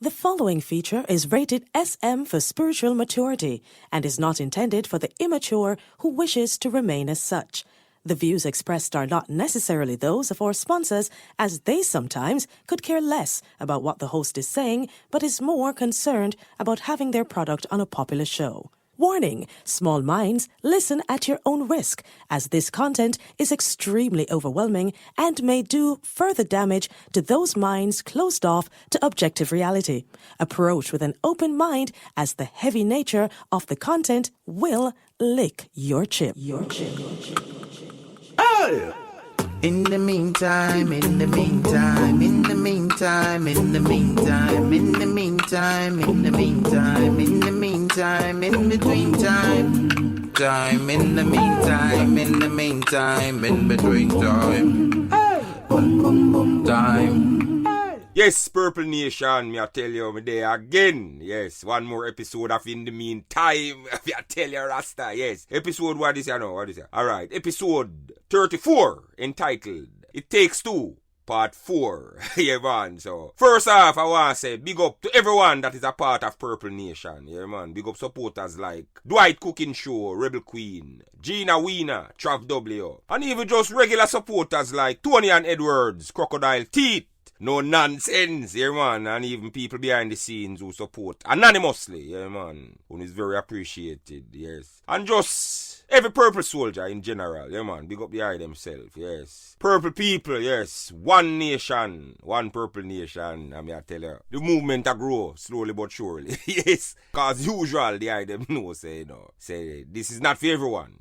The following feature is rated SM for spiritual maturity and is not intended for the immature who wishes to remain as such. The views expressed are not necessarily those of our sponsors, as they sometimes could care less about what the host is saying, but is more concerned about having their product on a popular show. Warning, small minds, listen at your own risk, as this content is extremely overwhelming and may do further damage to those minds closed off to objective reality. Approach with an open mind, as the heavy nature of the content will lick your chip. Oh! In the meantime, in the meantime, in the meantime, in the meantime, in the meantime, in the meantime, in the meantime, in between time, time, in the meantime, in the meantime, in between time, time. Yes, Purple Nation, me I tell you, me there again. Yes, one more episode of In the Meantime. Me I tell you, Rasta, yes. Episode, what is it now? What is it? Alright, episode 34, entitled It Takes Two, Part 4. Yeah, man. So, first off, I want to say big up to everyone that is a part of Purple Nation. Yeah, man. Big up supporters like Dwight Cooking Show, Rebel Queen, Gina Wiener, Trav W. And even just regular supporters like Tony and Edwards, Crocodile Teeth, No Nonsense, yeah, man. And even people behind the scenes who support anonymously, yeah, man. Who is very appreciated, yes. And just every purple soldier in general, yeah, man. Big up the eye themselves, yes. Purple people, yes. One nation, one purple nation. I mean, I tell you, the movement a grow slowly but surely, yes. Cause usual, the eye them know, say, you know, say, this is not for everyone.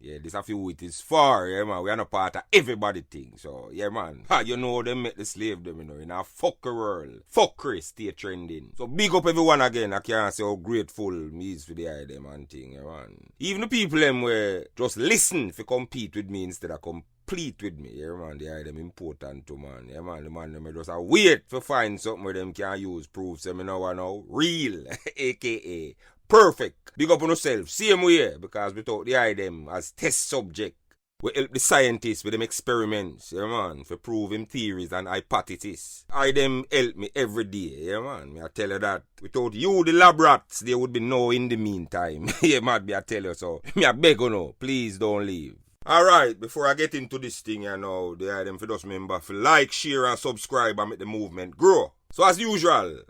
Yeah, this a few it is far, yeah, man. We are not part of everybody thing. So, yeah, man. You know, they make the slave them, you know, in a fucker world. Fuckery stay trending. So, big up everyone again. I can't say how grateful me is for the eye them and thing, yeah, man. Even the people them where just listen to compete with me instead of complete with me, yeah, man. The eye them important to, man. Yeah, man. The man them just a wait to find something where them can use proofs them, you know, real, a.k.a. perfect. Big up on yourself. Same way, because without the eye them as test subject, we help the scientists with them experiments, yeah, man, for prove him theories and hypotheses. I them help me every day, yeah, man. Me I tell you that. Without you, the lab rats, there would be no In the Meantime. Yeah, man, me I tell you so. Me I beg you no, please don't leave. Alright, before I get into this thing, you know, the eye them for just remember to like, share and subscribe and make the movement grow. So as usual,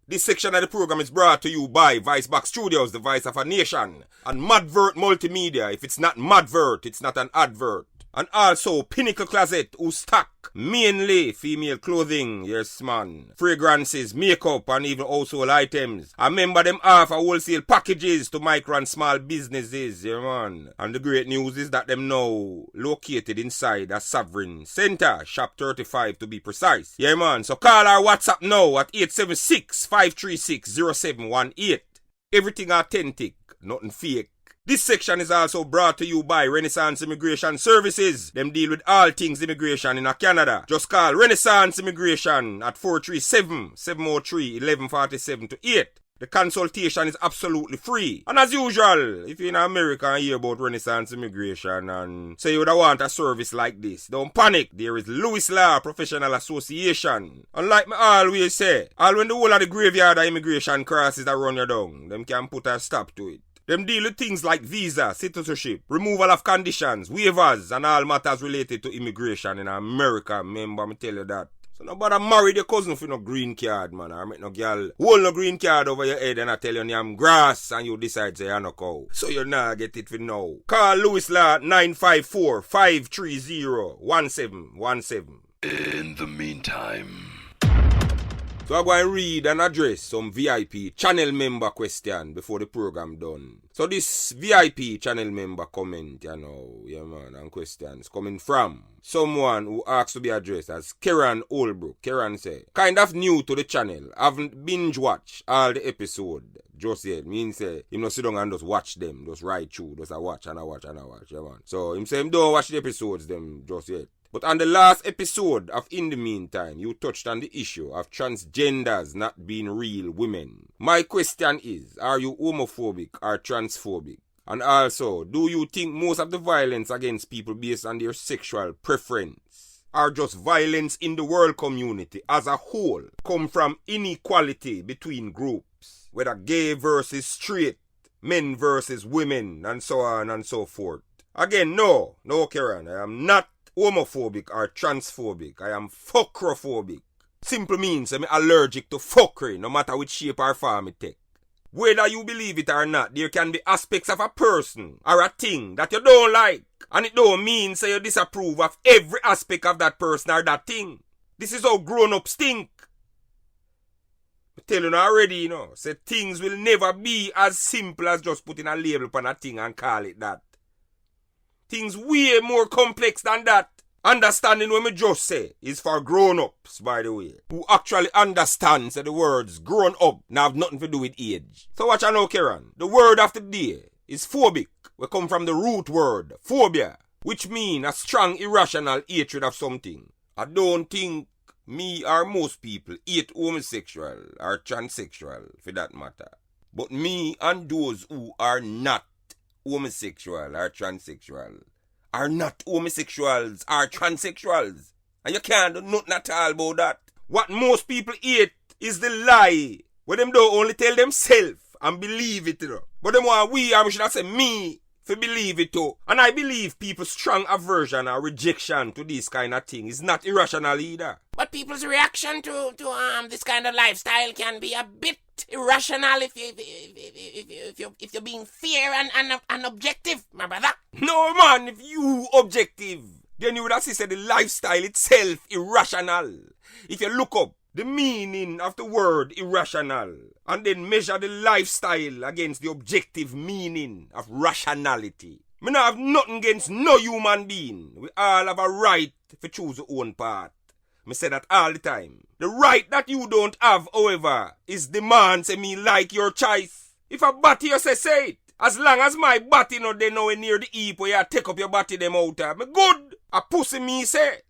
this section of the program is brought to you by Vicebox Studios, the voice of a nation, and Madvert Multimedia. If it's not Madvert, it's not an advert. And also Pinnacle Closet, who stock mainly female clothing, yes man, fragrances, makeup, and even household items. I remember them offer wholesale packages to micro and small businesses, yeah man. And the great news is that them now located inside a Sovereign Center, Shop 35 to be precise. Yeah man, so call our WhatsApp now at 876-536-0718. Everything authentic, nothing fake. This section is also brought to you by Renaissance Immigration Services. Them deal with all things immigration in Canada. Just call Renaissance Immigration at 437-703-1147-8. The consultation is absolutely free. And as usual, if you're in America and hear about Renaissance Immigration and say you would want a service like this, don't panic. There is Lewis Law Professional Association. And like me always say, all when the whole of the graveyard of immigration crosses that run you down, them can put a stop to it. Them deal with things like visa, citizenship, removal of conditions, waivers, and all matters related to immigration in America. Remember, me tell you that. So nobody marry your cousin for no green card, man. Or make no girl hold no green card over your head and I tell you I'm grass and you decide say you're no cow. So you nah get it for now. Call Lewis Law 954-530-1717. In the meantime. So I'm going to read and address some VIP channel member question before the program done. So this VIP channel member comment, you know, yeah man, and questions coming from someone who asked to be addressed as Keran Olbrook. Keran say, kind of new to the channel, haven't binge watched all the episode just yet. Means say, him not sit down and just watch them, just ride through, just a watch, yeah man. So him say him don't watch the episodes them just yet. But on the last episode of In the Meantime, you touched on the issue of transgenders not being real women. My question is, are you homophobic or transphobic? And also, do you think most of the violence against people based on their sexual preference or just violence in the world community as a whole come from inequality between groups, whether gay versus straight, men versus women, and so on and so forth. Again, no, Karen, I am not homophobic or transphobic. I am fuckrophobic. Simple means I'm allergic to fuckery, no matter which shape or form it take. Whether you believe it or not, there can be aspects of a person or a thing that you don't like. And it don't mean say you disapprove of every aspect of that person or that thing. This is how grown-ups think. I tell you already, say things will never be as simple as just putting a label on a thing and call it that. Things way more complex than that. Understanding what me just say is for grown-ups, by the way, who actually understands that the words grown up now have nothing to do with age. So watch out now, Karen. The word of the day is phobic. We come from the root word, phobia, which means a strong irrational hatred of something. I don't think me or most people hate homosexual or transsexual for that matter. But me and those who are not homosexual or transsexual are not homosexuals or transsexuals. And you can't do nothing at all about that. What most people hate is the lie, where them don't only tell themselves and believe it, But them want we, or should I say me, to believe it too. And I believe people's strong aversion or rejection to this kind of thing is not irrational either. But people's reaction to this kind of lifestyle can be a bit irrational if you're being fair and objective, my brother. No man, if you objective, then you would have said the lifestyle itself irrational. If you look up the meaning of the word irrational and then measure the lifestyle against the objective meaning of rationality, me not have nothing against no human being. We all have a right to choose our own path. Me say that all the time. The right that you don't have, however, is demand say me like your choice. If a body you say it. As long as my body not dey nowhere near the heap where you take up your body them out of, me good. A pussy me say.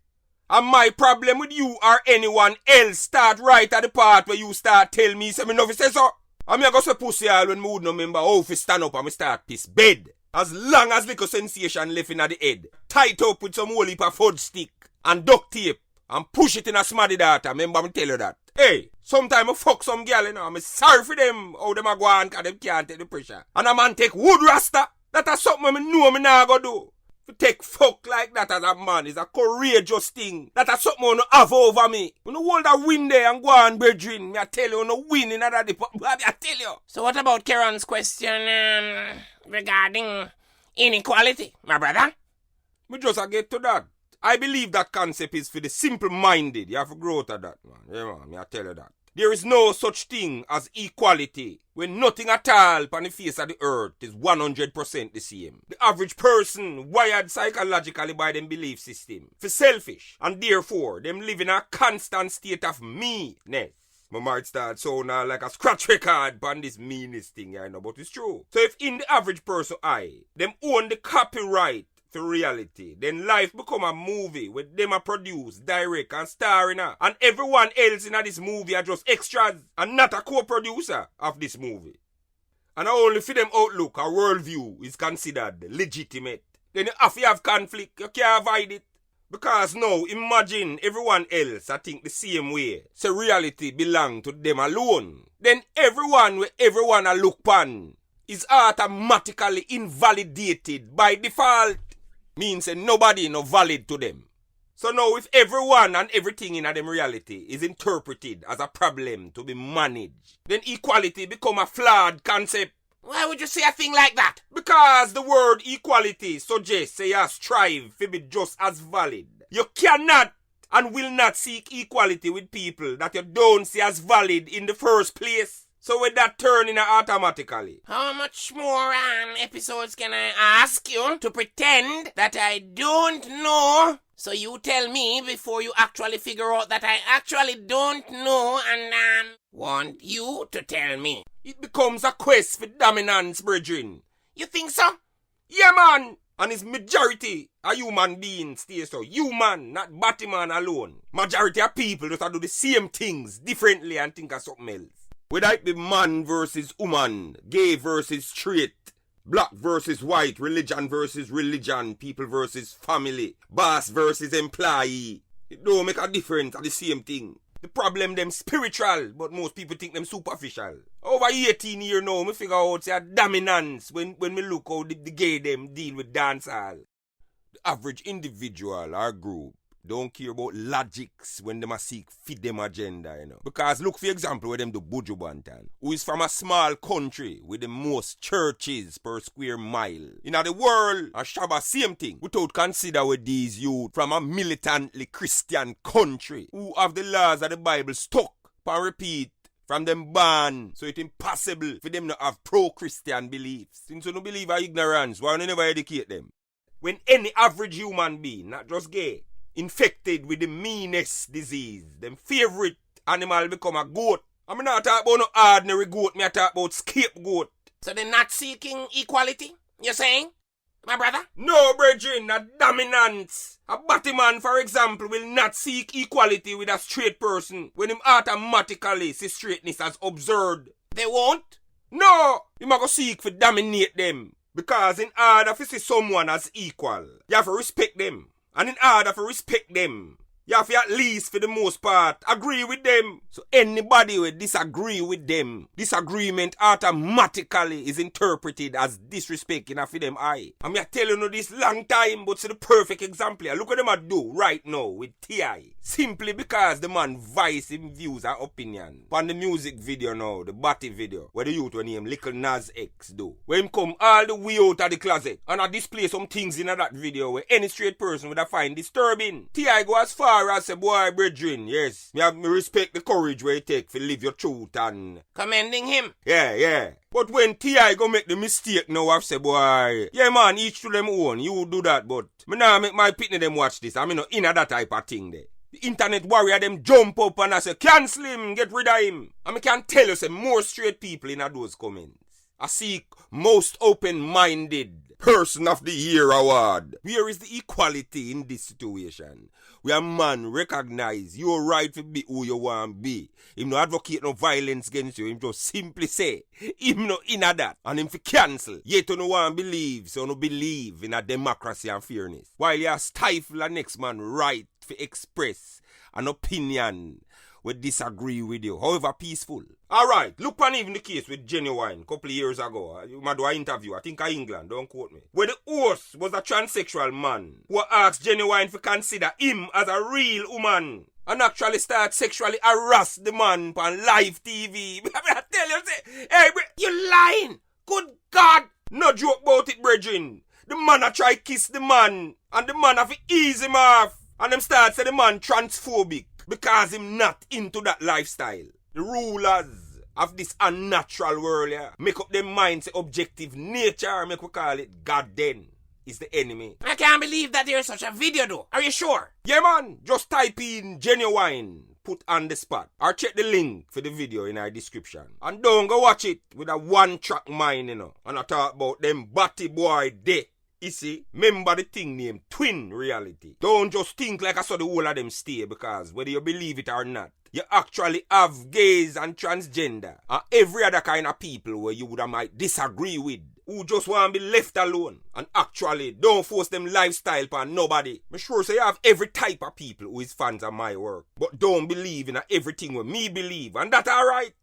And my problem with you or anyone else start right at the part where you start tell me say me no fi say so. And me a go say pussy all when me would no remember how fi stand up and me start piss bed. As long as little sensation left in the head, tight up with some whole heap of fudge stick and duct tape and push it in a smarty data. Remember me tell you that. Hey, sometime I fuck some girl, I'm sorry for them how them a go on cause them can't take the pressure. And a man take wood rasta. That is something me know me nah go do. To take fuck like that as a man is a courageous thing. That is something you no have over me. You no hold a win there and go on brethren. Me I tell you no win in that department. I tell you. So what about Karen's question regarding inequality, my brother? Me just get to that. I believe that concept is for the simple-minded. You have to grow to that, man. Yeah, man, me I tell you that. There is no such thing as equality when nothing at all on the face of the earth is 100% the same. The average person wired psychologically by them belief system for selfish and therefore them live in a constant state of me-ness. I might start sounding like a scratch record on this meanest thing, I know, but it's true. So if in the average person them own the copyright to reality, then life become a movie where them are produce, direct and star in her. And everyone else in this movie are just extras and not a co-producer of this movie. And only for them outlook or worldview is considered legitimate. Then you have conflict, you can't avoid it. Because now, imagine everyone else I think the same way. So reality belong to them alone. Then everyone where everyone a look pan is automatically invalidated by default. Means that nobody no valid to them. So now if everyone and everything in them reality is interpreted as a problem to be managed, then equality become a flawed concept. Why would you say a thing like that? Because the word equality suggests say you strive to be just as valid. You cannot and will not seek equality with people that you don't see as valid in the first place. So with that turning automatically. How much more episodes can I ask you to pretend that I don't know? So you tell me before you actually figure out that I actually don't know and want you to tell me. It becomes a quest for dominance, brethren. You think so? Yeah, man. And its majority of human beings stay so. Human, not Batman alone. Majority of people just do the same things differently and think of something else. Whether it be man versus woman, gay versus straight, black versus white, religion versus religion, people versus family, boss versus employee. It don't make a difference, it's the same thing. The problem them spiritual, but most people think them superficial. Over 18 years now, me figure out say a dominance when me look how the gay them deal with dancehall. The average individual or group don't care about logics when them a seek fit them agenda, you know. Because look for example where them do Buju Banton, who is from a small country with the most churches per square mile. In the world, and Shabba same thing, without consider with these youth from a militantly Christian country who have the laws of the Bible stuck and repeat from them born, so it's impossible for them to have pro-Christian beliefs. Since you don't believe in ignorance, why don't you never educate them? When any average human being, not just gay, infected with the meanest disease, them favorite animal become a goat. I'm not talking about no ordinary goat, me talk about scapegoat. So they're not seeking equality, you're saying, my brother? No, brethren, a dominance. A batty man, for example, will not seek equality with a straight person when him automatically see straightness as absurd. They won't? No, him go seek for dominate them. Because in order to see someone as equal, you have to respect them. And in order to respect them, you have to at least for the most part agree with them. So anybody who disagree with them, disagreement automatically is interpreted as disrespect in a for them eye. And me telling you this long time, but it's the perfect example. Look what them a do right now with T.I. Simply because the man voice him views and opinion. On the music video now, the Batty video, where the youth when him Lil Naz X do. Where him come all the way out of the closet and I display some things in that video where any straight person would have find disturbing. T.I. go as far as say, boy, brethren, yes, me respect the courage where you take to live your truth and... Commending him. Yeah. But when T.I. go make the mistake now, I say, boy, yeah man, each to them own, you do that, but me now make my pitney them watch this. I mean, no, in that type of thing there. The internet warrior them jump up and I say, cancel him, get rid of him. And me can tell you, say, more straight people in those comments. I seek most open-minded Person of the Year award. Where is the equality in this situation? Where man recognize your right to be who you want to be. Him no advocate no violence against you. Him just simply say, him no in a that. And him fi cancel. Yet you no want to believe, so you no believe in a democracy and fairness. While you stifle a next man right to express an opinion we disagree with you, however peaceful. Alright, look on even the case with Genuine a couple of years ago. You might do an interview, I think in England, don't quote me. Where the host was a transsexual man who asked Genuine to consider him as a real woman and actually start sexually harass the man on live TV. I tell you, say, hey, you lying! Good God! No joke about it, brethren. The man a try kiss the man and the man have to ease him off. And them start say the man transphobic. Because him not into that lifestyle. The rulers of this unnatural world here make up their minds objective nature, make we call it God then is the enemy. I can't believe that there's such a video though. Are you sure? Yeah man, just type in Genuine, put on the spot. Or check the link for the video in our description. And don't go watch it with a one-track mind, you know. And I talk about them batty boy there. You see, remember the thing named twin reality. Don't just think like I saw the whole of them stay, because whether you believe it or not, you actually have gays and transgender and every other kind of people where you would have might disagree with, who just want to be left alone and actually don't force them lifestyle upon nobody. I'm sure so you have every type of people who is fans of my work, but don't believe in everything where me believe, and that alright.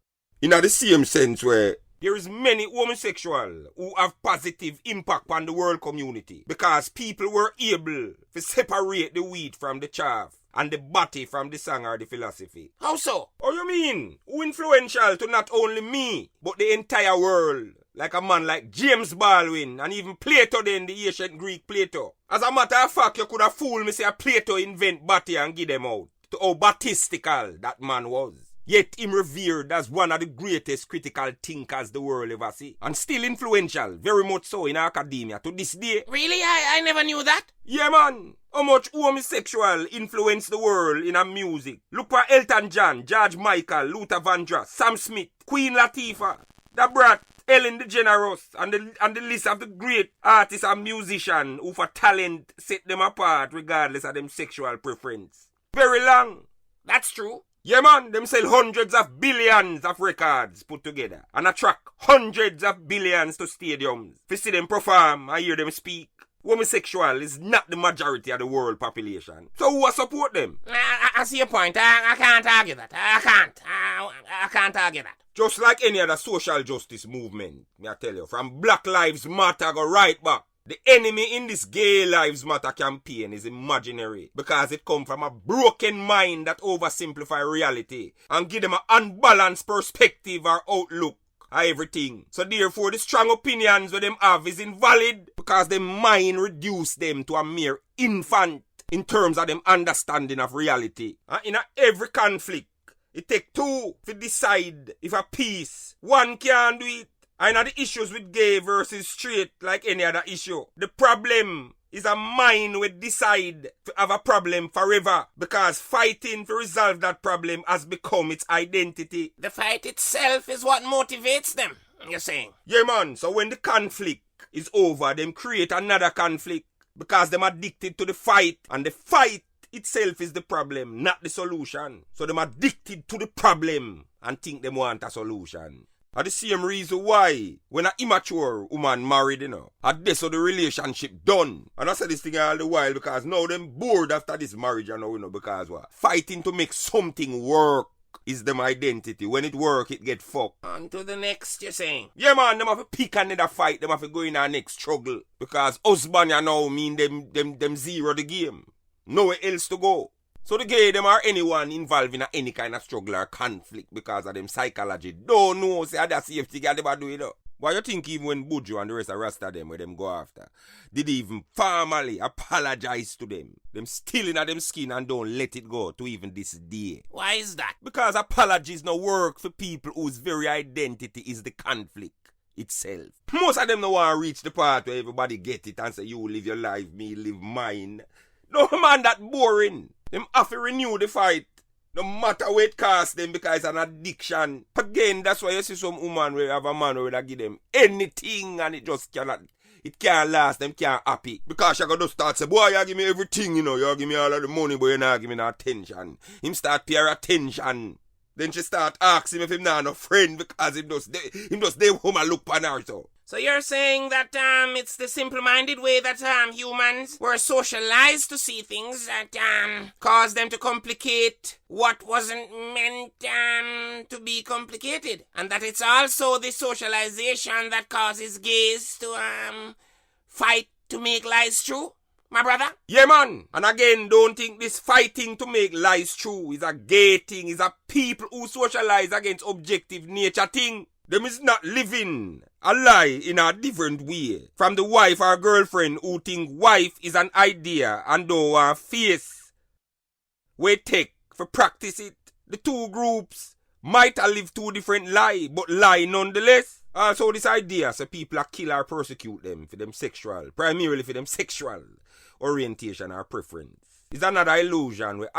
In the same sense where there is many homosexuals who have positive impact on the world community because people were able to separate the wheat from the chaff and the body from the song or the philosophy. How so? Oh, you mean? Who influential to not only me, but the entire world? Like a man like James Baldwin and even Plato then, the ancient Greek Plato. As a matter of fact, you could have fooled me say Plato invent body and give them out. To how baptistical that man was. Yet him revered as one of the greatest critical thinkers the world ever see. And still influential, very much so in academia to this day. Really? I never knew that. Yeah man, how much homosexual influenced the world in a music. Look for Elton John, George Michael, Luther Vandross, Sam Smith, Queen Latifah, Da Brat, Ellen DeGeneres, and the list of the great artists and musicians who for talent set them apart regardless of them sexual preference. Very long. That's true. Yeah man, them sell hundreds of billions of records put together and attract hundreds of billions to stadiums. To see them perform and hear them speak. Homosexual is not the majority of the world population. So who support them? I see your point. I can't argue that. I can't argue that. Just like any other social justice movement, me I tell you, from Black Lives Matter go right back. The enemy in this Gay Lives Matter campaign is imaginary because it comes from a broken mind that oversimplify reality and give them an unbalanced perspective or outlook of everything. So therefore the strong opinions that them have is invalid because their mind reduce them to a mere infant in terms of them understanding of reality. And in every conflict, it take two to decide if a peace. One can't do it. And the issues with gay versus straight like any other issue. The problem is a mind will decide to have a problem forever because fighting to resolve that problem has become its identity. The fight itself is what motivates them, you're saying? Yeah, man. So when the conflict is over, them create another conflict because them addicted to the fight. And the fight itself is the problem, not the solution. So them addicted to the problem and think them want a solution. Are the same reason why when an immature woman married, at this so the relationship done. And I say this thing all the while because now them bored after this marriage, because what? Fighting to make something work is them identity. When it work, it get fucked. On to the next, you're saying? Yeah, man, them have to pick another fight. Them have to go in our next struggle. Because husband, mean them zero the game. Nowhere else to go. So the gay them or anyone involved in any kind of struggle or conflict because of them psychology don't know say that safety guy never do it though. Why you think even when Buju and the rest of Rasta them where them go after, did even formally apologize to them? Them still in them skin and don't let it go to even this day. Why is that? Because apologies no work for people whose very identity is the conflict itself. Most of them no want to reach the part where everybody get it and say you live your life, me live mine. No man that boring. Them have to renew the fight. No matter what it costs them because it's an addiction. Again, that's why you see some woman where have a man where they give them anything and it just cannot, it can't last, them can't happy. Because she got to start say, boy, you give me everything, you give me all of the money, but you not give me no attention. Him start pay her attention. Then she start asking if him not no friend because him just stay home and look on her so. So you're saying that it's the simple-minded way that humans were socialized to see things that caused them to complicate what wasn't meant to be complicated, and that it's also the socialization that causes gays to fight to make lies true, my brother? Yeah, man. And again, don't think this fighting to make lies true is a gay thing. It's a people who socialize against objective nature thing. Them is not living a lie in a different way from the wife or girlfriend who think wife is an idea and don't want face. We take for practice it. The two groups might have lived two different lie, but lie nonetheless. Also this idea so people are kill or persecute them for them sexual, primarily for them sexual orientation or preference. It's another illusion where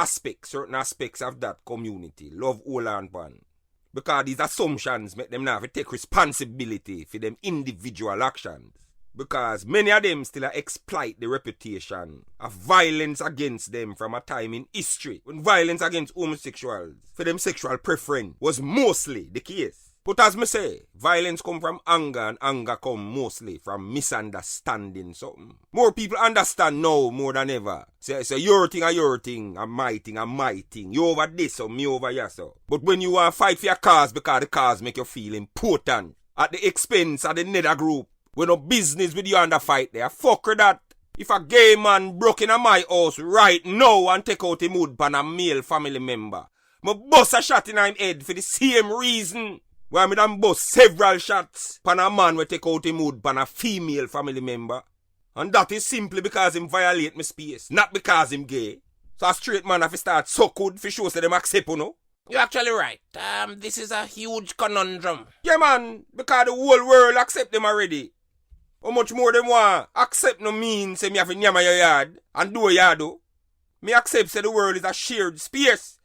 certain aspects of that community love all and one. Because these assumptions make them not take responsibility for them individual actions. Because many of them still exploit the reputation of violence against them from a time in history when violence against homosexuals for them sexual preference was mostly the case. But as me say, violence come from anger and anger come mostly from misunderstanding something. More people understand now more than ever. Say your thing, and my thing. You over this or me over here so. But when you want to fight for your cause because the cause make you feel important at the expense of the nether group, we no business with you on the fight there. Fuck with that. If a gay man broke into my house right now and take out him wood pan a male family member, me bust a shot in him head for the same reason. Why me done bust several shots pan a man we take out him wood pan a female family member. And that is simply because him violate my space, not because him gay. So a straight man have to start so good for sure so them accept you know. You're actually right. This is a huge conundrum. Yeah man, because the whole world accept them already. How much more them want? Accept no means say me have to nyama your yard and do what you do. Me accept say the world is a shared space.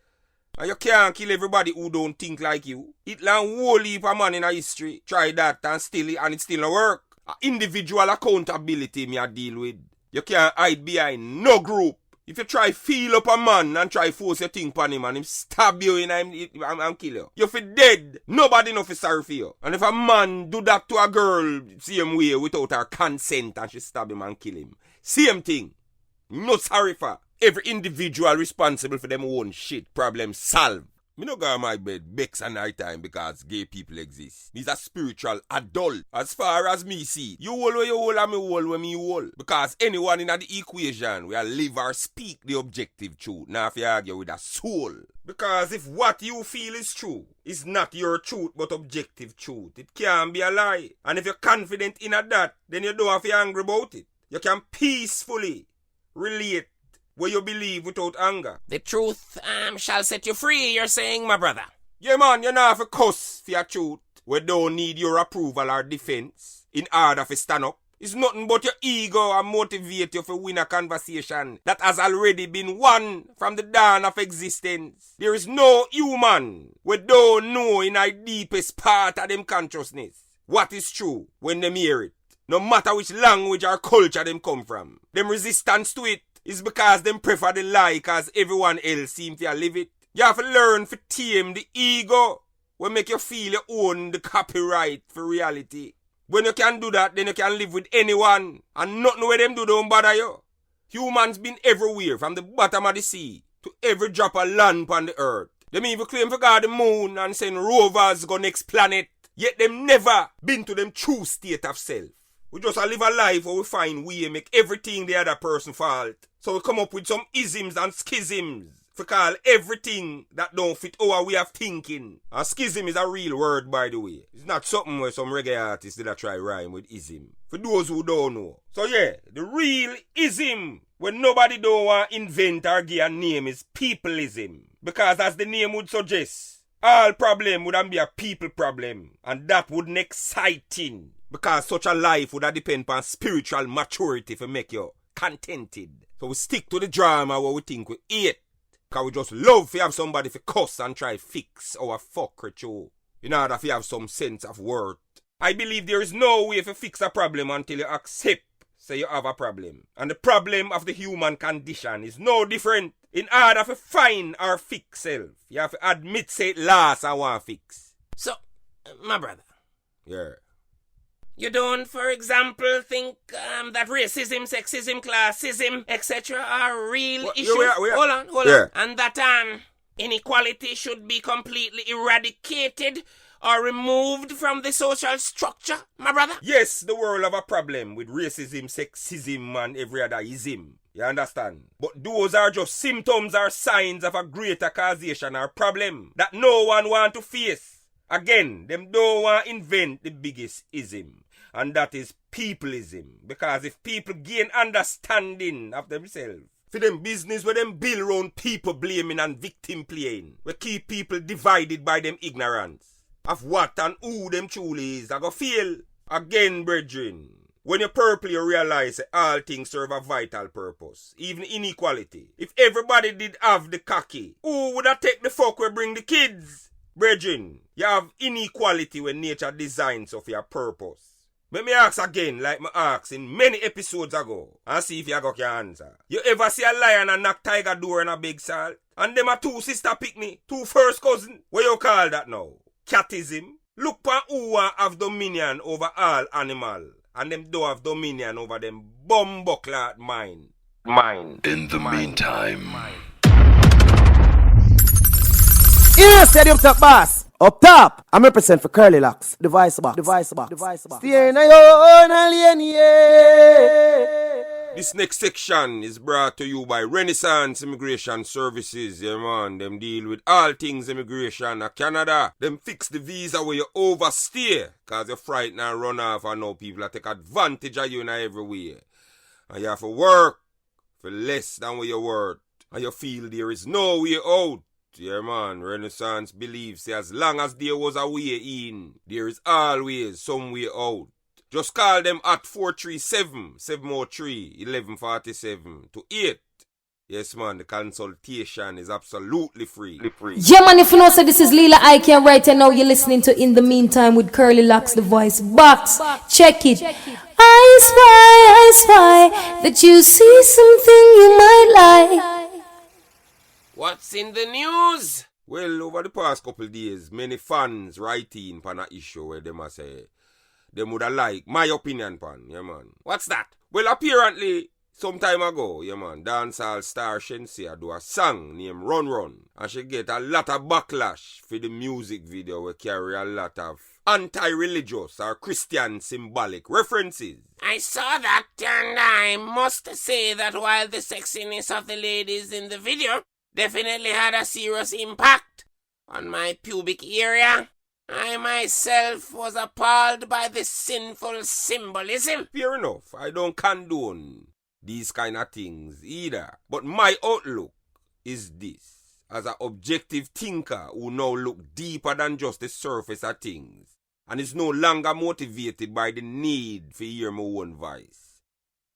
And you can't kill everybody who don't think like you. Hitler and whole heap of man in a history try that and it still no work. Individual accountability me a deal with. You can't hide behind no group. If you try feel up a man and try force your thing upon him and him stab you and kill you, you fi dead. Nobody know fi sorry for you. And if a man do that to a girl same way without her consent and she stab him and kill him, same thing. No sorry for. Every individual responsible for them own shit. Problem solved. Me no go on my bed bex at night time because gay people exist. These are spiritual adult. As far as me see, you hold where you hold and me hold where me hold. Because anyone in the equation will live or speak the objective truth. Now if you argue with a soul. Because if what you feel is true, is not your truth but objective truth, it can't be a lie. And if you're confident in that, then you don't have to be angry about it. You can peacefully relate where you believe without anger. The truth shall set you free, you're saying, my brother. Yeah, man, you not have to cuss for your truth. We don't need your approval or defense in order to stand up. It's nothing but your ego and motivate you to win a conversation that has already been won from the dawn of existence. There is no human we don't know in our deepest part of them consciousness what is true when them hear it. No matter which language or culture them come from. Them resistance to it is because them prefer the lie cause everyone else seem to live it. You have to learn to tame the ego will make you feel you own the copyright for reality. When you can do that, then you can live with anyone and nothing where them do don't bother you. Humans been everywhere from the bottom of the sea to every drop of land on the earth. Them even claim to guard the moon and send rovers go next planet. Yet them never been to them true state of self. We just live a life where we find we make everything the other person fault. So we come up with some isms and schisms for call everything that don't fit our way of thinking. And schism is a real word, by the way. It's not something where some reggae artists did try rhyme with ism. For those who don't know. So yeah, the real ism when nobody don't want invent or give a name is peopleism. Because as the name would suggest, all problem would be a people problem. And that wouldn't exciting. Because such a life would depend on spiritual maturity to make you contented. So we stick to the drama where we think we eat. Because we just love to have somebody to cuss and try fix our fucker too. In order to have some sense of worth. I believe there is no way to fix a problem until you accept say you have a problem. And the problem of the human condition is no different. In order to find or fix self, you have to admit say it last I want to fix. So, my brother. Yeah. You don't, for example, think that racism, sexism, classism, etc. are real issues? Hold on. Yeah. And that inequality should be completely eradicated or removed from the social structure, my brother? Yes, the world have a problem with racism, sexism, and every other ism. You understand? But those are just symptoms or signs of a greater causation or problem that no one want to face. Again, them don't want to invent the biggest ism. And that is peopleism. Because if people gain understanding of themselves, for them business where them build around people blaming and victim playing, we keep people divided by them ignorance of what and who them truly is, I go feel. Again, brethren, when you purple you realize that all things serve a vital purpose, even inequality. If everybody did have the cocky, who would have take the fuck we bring the kids? Brethren, you have inequality when nature designs of your purpose. Let me ask again, like me asked in many episodes ago, and see if you got your answer. You ever see a lion and knock tiger door in a big salt? And them are two sister picnic, two first cousin? What you call that now? Catism? Look for who have dominion over all animal, and them don't have dominion over them bumbuckler mind. In the meantime. Yeah, stadium top boss. Up top, I'm represent for CurlyLoxx. Device box. Stay in your own alien, yeah. This next section is brought to you by Renaissance Immigration Services. Yeah, man. Them deal with all things immigration in Canada. Them fix the visa where you overstay. Cause you're frightened and run off and now people that take advantage of you in every way. And you have to work for less than what you're worth. And you feel there is no way out. Yeah, man, Renaissance believes as long as there was a way in, there is always some way out. Just call them at 437-703-1147 to 8 Yes, man, the consultation is absolutely free. Yeah, man, if you know, so this is Leela Ike here right now. You're listening to In the Meantime with CurlyLoxx, the voice box. Check it. I spy that you see something you might like. What's in the news? Well, over the past couple of days, many fans writing pan a issue where they must say, them would have liked my opinion pan, yeah, man. What's that? Well, apparently, some time ago, yeah, man, dancehall star Shensia do a song named Run Run, and she get a lot of backlash for the music video where carry a lot of anti-religious or Christian symbolic references. I saw that, and I must say that while the sexiness of the ladies in the video definitely had a serious impact on my pubic area, I myself was appalled by the sinful symbolism. Fair enough, I don't condone these kind of things either. But my outlook is this. As an objective thinker who now look deeper than just the surface of things and is no longer motivated by the need to hear my own voice,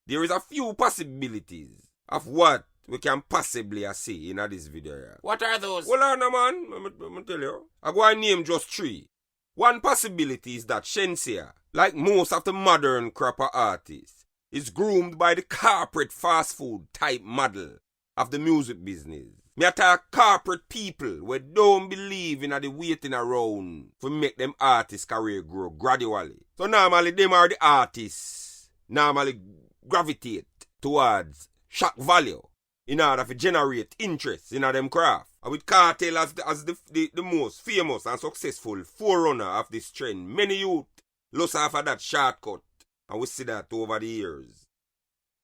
there is a few possibilities of what we can possibly see in this video here. What are those? Well, man, let me tell you. I go and name just 3. One possibility is that Shensia, like most of the modern crapper artists, is groomed by the corporate fast food type model of the music business. Me attack corporate people who don't believe in the waiting around to make them artists' career grow gradually. So normally them are the artists normally gravitate towards shock value in order to generate interest in them craft. And with Cartel as the most famous and successful forerunner of this trend, many youth lost after that shortcut. And we see that over the years.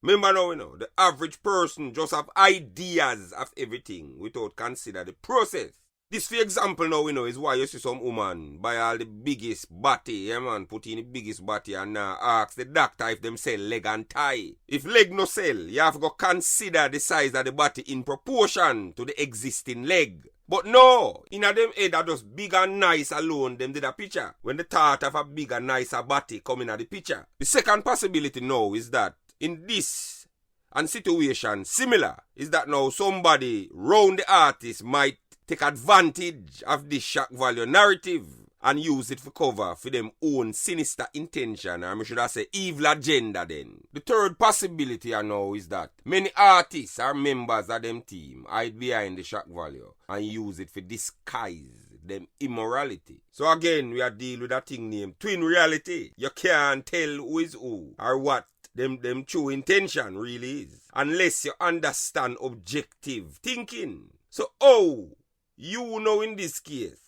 Remember now, the average person just have ideas of everything without consider the process. This, for example, now, is why you see some woman buy all the biggest body, yeah, man, put in the biggest body and now ask the doctor if them sell leg and thigh. If leg no sell, you have to consider the size of the body in proportion to the existing leg. But no, in a them head are just big and nice alone, them did a picture. When the thought of a big and nicer body come in at the picture. The second possibility now is that in this and situation similar is that now somebody round the artist might take advantage of this shock value narrative and use it for cover for them own sinister intention, or should I say evil agenda then. The third possibility I know is that many artists or members of them team hide behind the shock value and use it for disguise them immorality. So again, we are dealing with a thing named twin reality. You can't tell who is who or what them true intention really is unless you understand objective thinking. So you know in this case,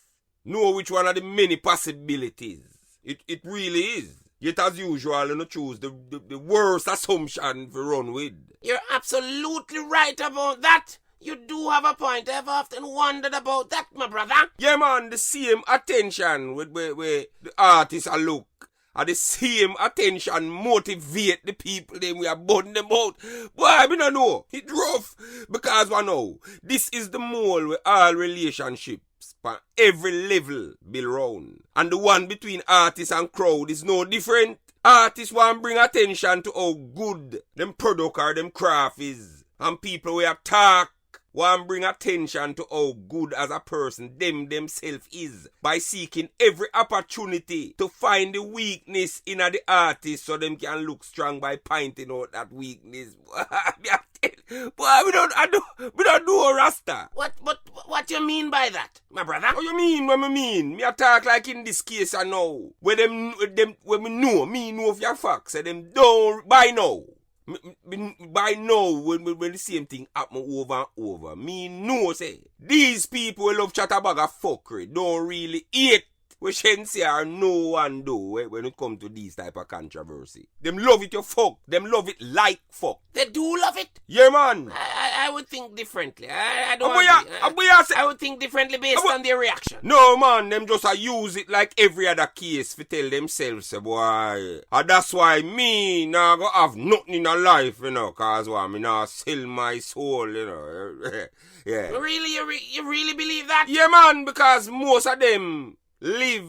know which one of the many possibilities it really is. Yet as usual, you choose the worst assumption to run with. You're absolutely right about that. You do have a point. I've often wondered about that, my brother. Yeah, man, the same attention with where the artists are look. And the same attention motivate the people them we are burning them out. Boy, I don't know. It's rough. Because I know this is the mole where all relationships on every level build round. And the one between artist and crowd is no different. Artists want to bring attention to how good them product or them craft is. And people we attack want to bring attention to how good as a person themselves is by seeking every opportunity to find the weakness in the artist so them can look strong by pointing out that weakness. Boy, we don't do a rasta. What you mean by that, my brother? What you mean? What I mean? Me attack like in this case I know. When me know of your facts, say them don't by now. By now, when the same thing happen over and over, me know say these people who love chat about a fuckery don't really eat we shouldn't say or no one do when it comes to these type of controversy. Them love it, you fuck. Them love it like fuck. They do love it? Yeah, man. I would think differently. I don't I would think differently based on their reaction. No, man. Them just use it like every other case to tell themselves, say, boy. And that's why me nah go have nothing in a life, you know, cause why me nah sell my soul, you know. Yeah. Really? You really believe that? Yeah, man, because most of them live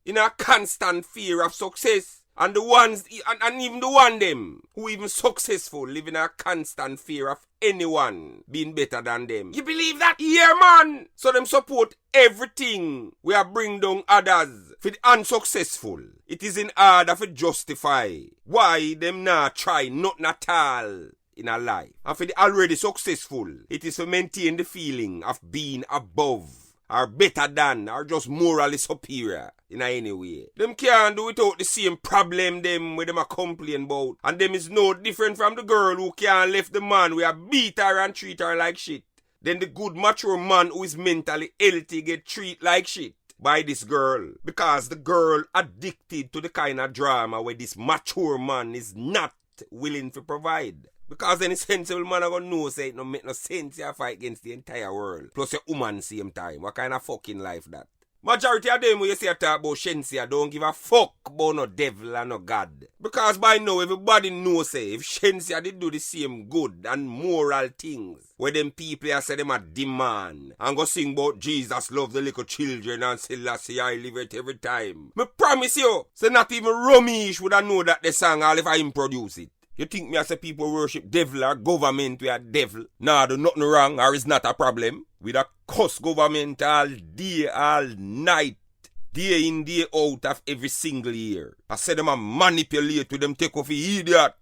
in a constant fear of success And the ones, and even the one them, who even successful, live in a constant fear of anyone being better than them. You believe that? Yeah, man. So them support everything we are bring down others for the unsuccessful. It is in order to justify why them not try nothing at all in our life. And for the already successful, it is to maintain the feeling of being above, or better than, or just morally superior in any way. Them can't do without the same problem them where them a complain about. And them is no different from the girl who can't left the man where beat her and treat her like shit. Then the good mature man who is mentally healthy get treated like shit by this girl. Because the girl addicted to the kind of drama where this mature man is not willing to provide. Because any sensible man are gonna know say it don't make no sense you fight against the entire world. Plus your woman same time. What kind of fucking life that? Majority of them when you say talk about Shensia don't give a fuck about no devil and no God. Because by now everybody knows say if Shensia did do the same good and moral things where them people say them a demand and go sing about Jesus love the little children and Selassie I live it every time. Me promise you, say not even Romish would have know that the song all if I him produce it. You think me as a people worship devil or government we are devil? Nah, do nothing wrong or is not a problem. We da cuss government all day, all night, day in, day out of every single year. I said them a manipulate with them take off the idiot.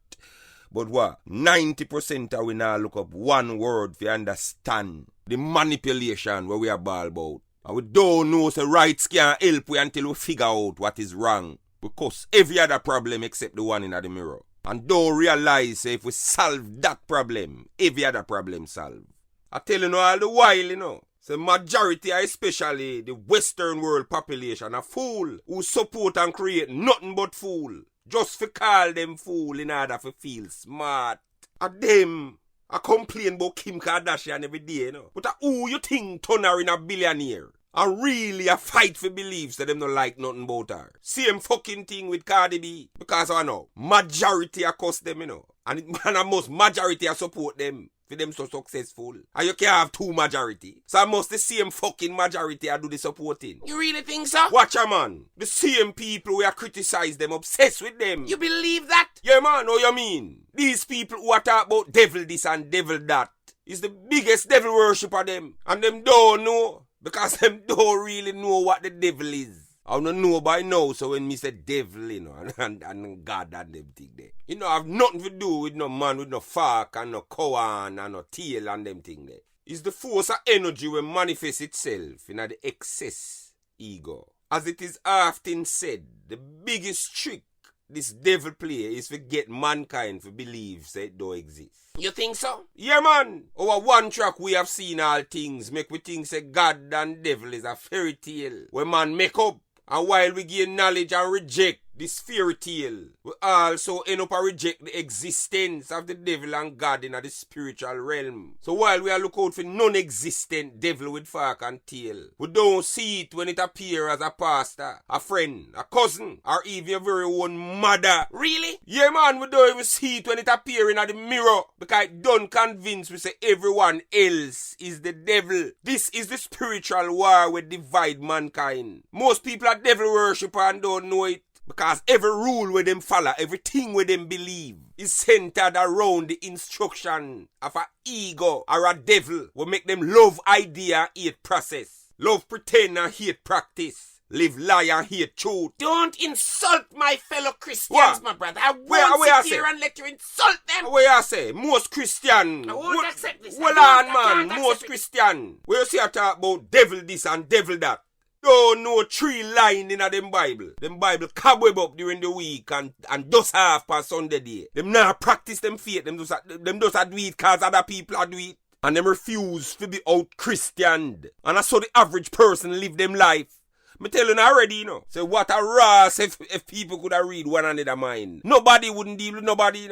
But what? 90% of we now look up one word for understand the manipulation where we are ball about. And we don't know so rights can't help we until we figure out what is wrong. Because every other problem except the one in the mirror. And don't realize if we solve that problem, every other problem solved. I tell you all the while, the majority, especially the Western world population, a fool who support and create nothing but fool. Just for call them fool in order to feel smart. And them, I complain about Kim Kardashian every day, But who you think turn her in a billionaire? And really a fight for beliefs that them don't like nothing about her. Same fucking thing with Cardi B. Because I know, majority across them, And most majority support them. For them so successful. And you can't have two majority. So almost the same fucking majority I do the supporting. You really think so? Watch a man. The same people who are criticize them, obsessed with them. You believe that? Yeah man, what you mean? These people who are talk about devil this and devil that is the biggest devil worshipper them. And them don't know. Because them don't really know what the devil is. I don't know by now, so when me say devil, and God and them thing there. Have nothing to do with no man with no fork and no cowan and no tail and them thing there. It's the force of energy when manifests itself in the excess ego. As it is often said, the biggest trick this devil play is to get mankind to believe that it don't exist. You think so? Yeah, man. Over one track we have seen all things make we think say God and devil is a fairy tale where man make up. And while we gain knowledge and reject this fairy tale, we also end up and reject the existence of the devil and God in the spiritual realm. So while we are looking out for non-existent devil with fork and tail, we don't see it when it appears as a pastor, a friend, a cousin, or even your very own mother. Really? Yeah man, we don't even see it when it appears in the mirror, because it don't convince we say everyone else is the devil. This is the spiritual war we divide mankind. Most people are devil worshippers and don't know it. Because every rule where them follow, everything where them believe is centered around the instruction of an ego or a devil will make them love idea and hate process. Love pretend and hate practice. Live lie and hate truth. Don't insult my fellow Christians, my brother. I won't sit here and let you insult them. Where I say, most Christian. I won't accept this. Well on man, most Christian. Where you see I talk about devil this and devil that. Don't know 3 lines in them Bible. Them Bible cobweb up during the week and dust half per Sunday day. Them not practice them faith. Them just do it cause other people do it. And them refuse to be out Christian. And that's how the average person live them life. Me tell you already, So what a rass if people could have read one another mind. Nobody wouldn't deal with nobody,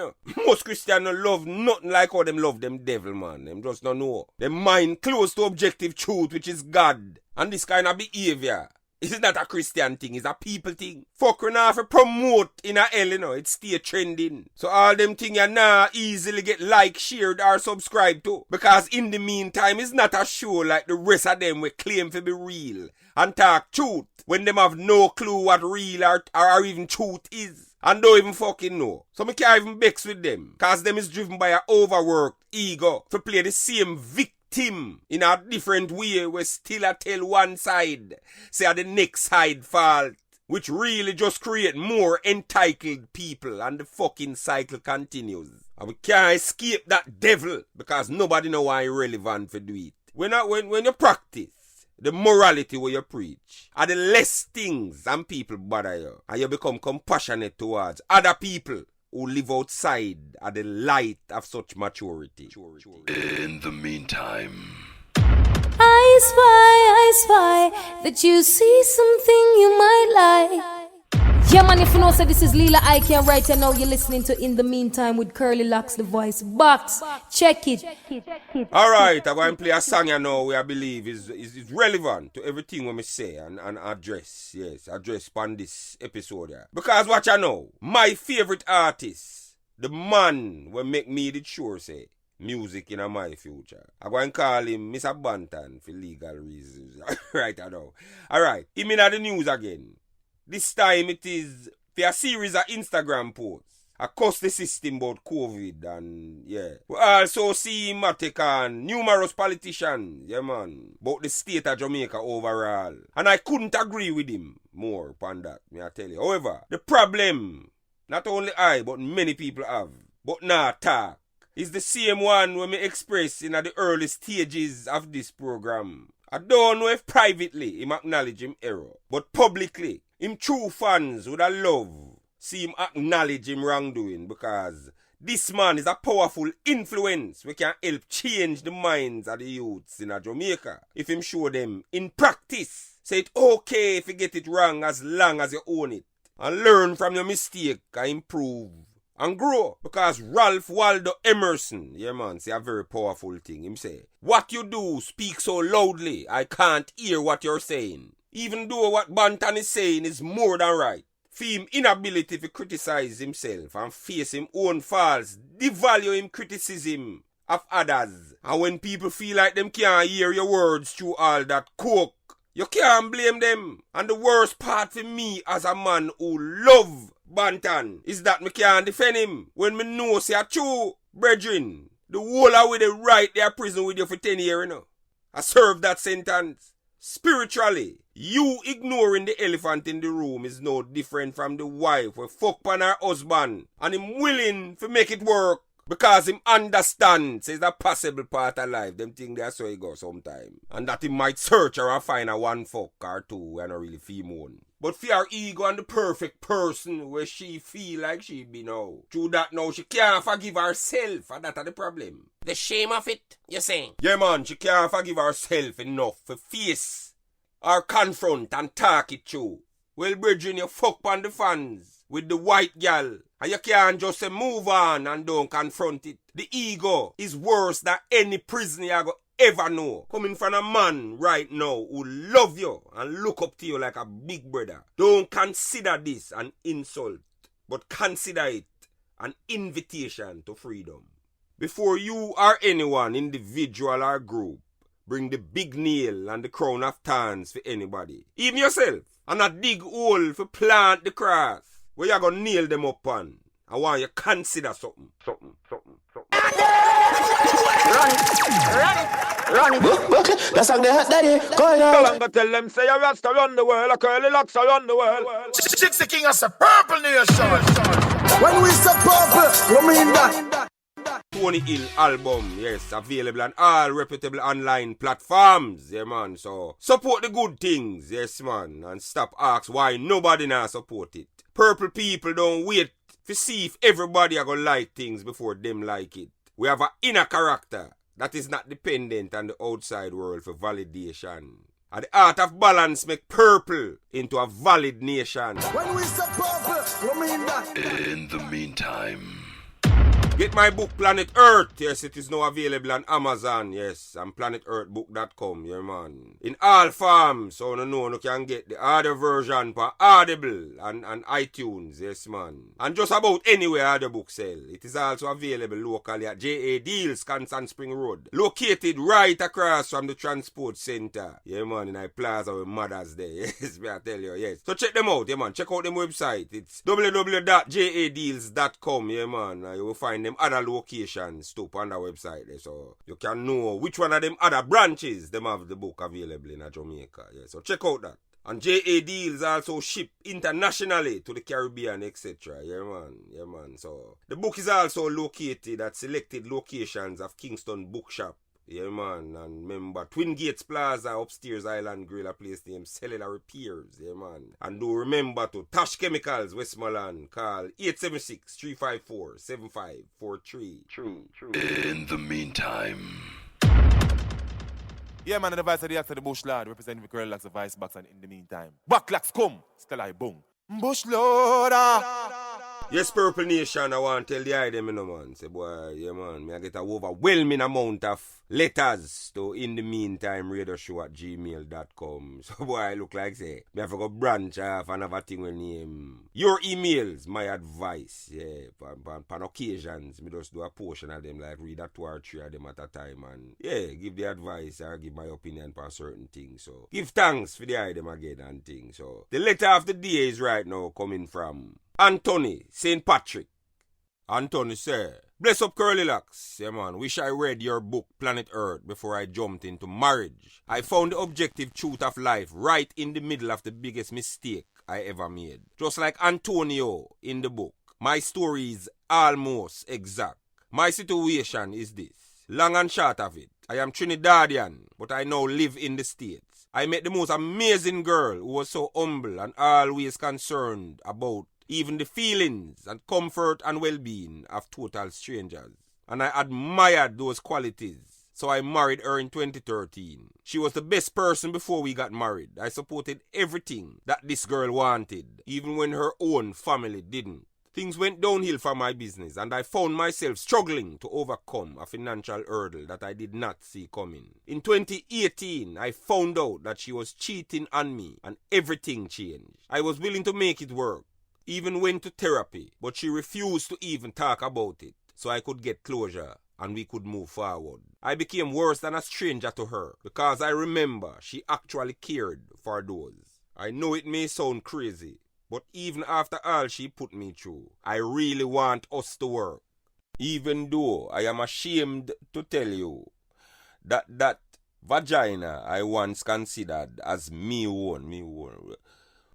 Most Christians don't love nothing like how them love them devil, man. Them just don't know. Them mind close to objective truth, which is God. And this kind of behavior is not a Christian thing, it's a people thing. Fuck, we not have to promote in a hell, It stay trending. So all them things you now easily get like, shared or subscribed to. Because in the meantime, it's not a show like the rest of them we claim to be real and talk truth when them have no clue what real or even truth is. and don't even fucking know. So me can't even vex with them, cause them is driven by a overworked ego to play the same victim in a different way where still I tell one side, say the next side fault, which really just create more entitled people and the fucking cycle continues. And we can't escape that devil because nobody know why relevant for do it. When you practice the morality where you preach, are the less things and people bother you, and you become compassionate towards other people who live outside at the light of such maturity. In the meantime, I spy that you see something you might like. Yeah, man, if you know, so this is Lila Ike right now. You're listening to In the Meantime with CurlyLoxx, the voice box. Check it. Alright, I'm going to play a song you know where I believe is relevant to everything we say and address on this episode. Yeah. Because what you know, my favorite artist, the man will make me the sure say, music in my future. I'm going to call him Mr. Bantan for legal reasons. Right, I know. Alright, him in the news again. This time it is for a series of Instagram posts. I cuss the system about COVID and yeah. We also see him take on numerous politicians, yeah man, about the state of Jamaica overall. And I couldn't agree with him more upon that, may I tell you. However, the problem, not only I, but many people have, but not talk, is the same one when me express in the early stages of this program. I don't know if privately him acknowledge him error, but publicly, him true fans would have love see him acknowledge him wrongdoing because this man is a powerful influence we can help change the minds of the youths in Jamaica if him show them in practice. Say it okay if you get it wrong as long as you own it and learn from your mistake and improve and grow. Because Ralph Waldo Emerson, yeah man, say a very powerful thing. Him say, what you do speak so loudly I can't hear what you're saying. Even though what Bantan is saying is more than right. For him inability to criticize himself and face him own faults, devalue him criticism of others. And when people feel like them can't hear your words through all that coke, you can't blame them. And the worst part for me as a man who love Bantan is that me can't defend him. When me know say a true brethren, the whole of with the right there prison with you for 10 years, you know. I serve that sentence. Spiritually, you ignoring the elephant in the room is no different from the wife who fuck on her husband and him willing to make it work because him understands it's a possible part of life. Them think that's how it goes sometime. And that he might search or find a one fuck or two and not really feel one. But for her ego and the perfect person where she feel like she be now. Through that now she can't forgive herself and that's the problem. The shame of it, you're saying? Yeah man, she can't forgive herself enough to face or confront and talk it through. Well brethren, you fuck on the fans with the white gal and you can't just say move on and don't confront it. The ego is worse than any prison you go ever know. Coming from a man right now who love you and look up to you like a big brother. Don't consider this an insult, but consider it an invitation to freedom. Before you or anyone, individual or group, bring the big nail and the crown of thorns for anybody, even yourself, and a dig hole for plant the cross where you're gonna nail them up on, I want you consider something. Run it. That's like the daddy. Go on. Tell them say a Rasta run the world, a CurlyLoxx run the world. Six the king of the purple nation. When we say purple, we mean that. Tony Hill album, yes, available on all reputable online platforms, yeah man, so support the good things, yes man, and stop ask why nobody now support it. Purple people don't wait to see if everybody are gonna like things before them like it. We have an inner character that is not dependent on the outside world for validation. And the art of balance make purple into a valid nation. When we say purple, we mean that. In the meantime, Get my book Planet Earth. Yes, it is now available on Amazon. Yes, and planetearthbook.com. Yeah, man. In all forms. So you can get the other version for Audible and iTunes. Yes, man. And just about anywhere other book sell. It is also available locally at J.A. Deals, Constant Spring Road. Located right across from the transport center. Yeah, man. In a plaza with mothers there. Yes, I tell you. Yes. So check them out. Yeah, man. Check out them website. It's www.jadeals.com. Yeah, man. You will find them other locations too on the website there, so you can know which one of them other branches them have the book available in Jamaica. Yeah, so check out that. And J.A. Deals also ship internationally to the Caribbean, etc. Yeah, man. Yeah, man. So the book is also located at selected locations of Kingston Bookshop. Yeah, man. And remember, Twin Gates Plaza, upstairs Island Grill, a place named Cellular Repairs. Yeah, man. And do remember to Tash Chemicals, Westmoreland. Call 876-354-7543. True. In the meantime. Yeah, man, and the vice of the act of the Bush Lord, representing the CurlyLoxx, the vice box, and in the meantime. Backlax come, still I boom. Bush Lord. Yes, Purple Nation, I want to tell the idea, man. Say, boy, yeah, man, I get a overwhelming amount of letters to in the meantime radioshow@gmail.com. So, boy, I look like, say, I have to go branch off another thing with name. Your emails, my advice, yeah, on occasions, me just do a portion of them, like read a 2 or 3 of them at a time, and, yeah, give the advice or give my opinion for certain things. So, give thanks for the item again and things. So, the letter of the day is right now coming from Anthony St. Patrick. Anthony say, bless up CurlyLoxx. Yeah, man, wish I read your book Planet Earth before I jumped into marriage. I found the objective truth of life right in the middle of the biggest mistake I ever made. Just like Antonio in the book, my story is almost exact. My situation is this. Long and short of it, I am Trinidadian, but I now live in the States. I met the most amazing girl who was so humble and always concerned about even the feelings and comfort and well-being of total strangers. And I admired those qualities. So I married her in 2013. She was the best person before we got married. I supported everything that this girl wanted, even when her own family didn't. Things went downhill for my business, and I found myself struggling to overcome a financial hurdle that I did not see coming. In 2018, I found out that she was cheating on me, and everything changed. I was willing to make it work, even went to therapy, but she refused to even talk about it, so I could get closure and we could move forward. I became worse than a stranger to her, because I remember she actually cared for those. I know it may sound crazy, but even after all she put me through, I really want us to work. Even though I am ashamed to tell you that vagina I once considered as me own.